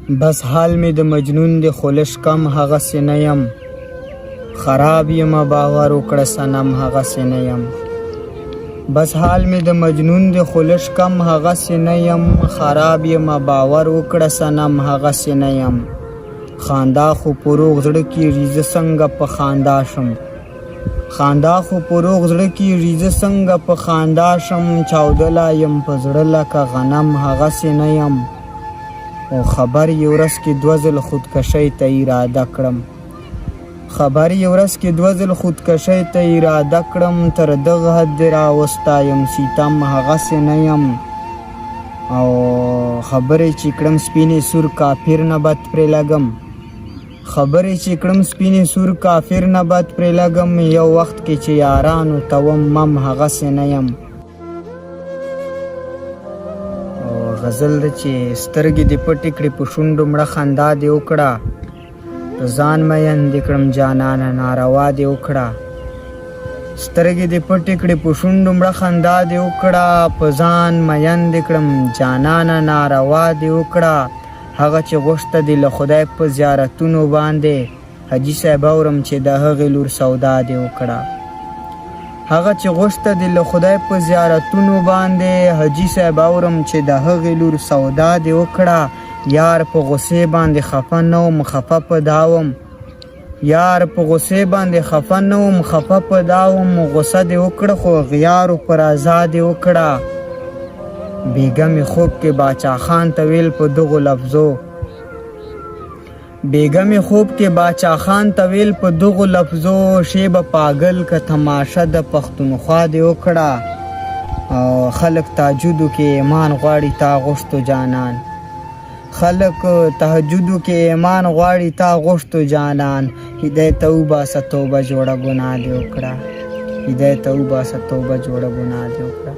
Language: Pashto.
بس حال می د مجنون دی خولش کم هغسې نه یم، خراب یم باور وکړه صنم هغسې نه یم. بس حال می د مجنون دی خولش کم هغسې نه یم، خراب یم باور وکړه صنم هغسې نه یم. خندا خو په روغ زړه کېږي زه څنګه په خندا شم، خندا خو په روغ زړه کېږي زه څنګه په خندا شم. چاودله یم په زړه لکه غنم هغسې نه یم، او خبر یې ورځ کې 2 ځل خودکشۍ ته اراده کړم، خبر یې ورځ کې 2 ځل خودکشۍ ته اراده کړم. تر دغه حد دې راوستایم سیتم هغسې نه یم، او خبرې چې کړم سپینې سور کافر نه بد پرې لګم، خبرې چې کړم سپینې سور کافر نه بد پرې لګم. یو وخت کې چې یارانو ته وم مم هغسې نه یم. غزل ده چې سترګې دې پټې کړې په شونډو مړه خندا دې وکړه، په ځان مین دې کړم جانانه ناروا دې وکړه. سترګې دې پټې کړې په شونډو مړه خندا دې وکړه، په ځان مین دې کړم جانانه ناروا دې وکړه. هغه چې غوښته دې له خدای په زیارتونو باندې، حاجي صاحب اورم چې د هغې لور سودا دې وکړه. هغه چې غوښته دې له خدای په زیارتونو باندې، حاجي صاحب اورم چې د هغې لور سودا دې وکړه. یار په غصې باندې خفه نه وم خفه په دا وم، یار په غصې باندې خفه نه وم خفه په دا وم. غصه دې وکړه خو غیارو پر رضا دې وکړه. بیګه مې خوب کې باچا خان ته ویل په دغو لفظو، بیګه مې خوب کې باچا خان ته ویل په دغو لفظو. شیبه پاگل که تماشه د پښتونخوا دې وکړه، او خلک تهجدو کې ایمان غواړي تا غوښتو جانان، خلک تهجدو کې ایمان غواړي تا غوښتو جانان. هدایت وباسه توبه جوړه ګناه دې وکړه، هدایت وباسه توبه جوړه ګناه دې وکړه.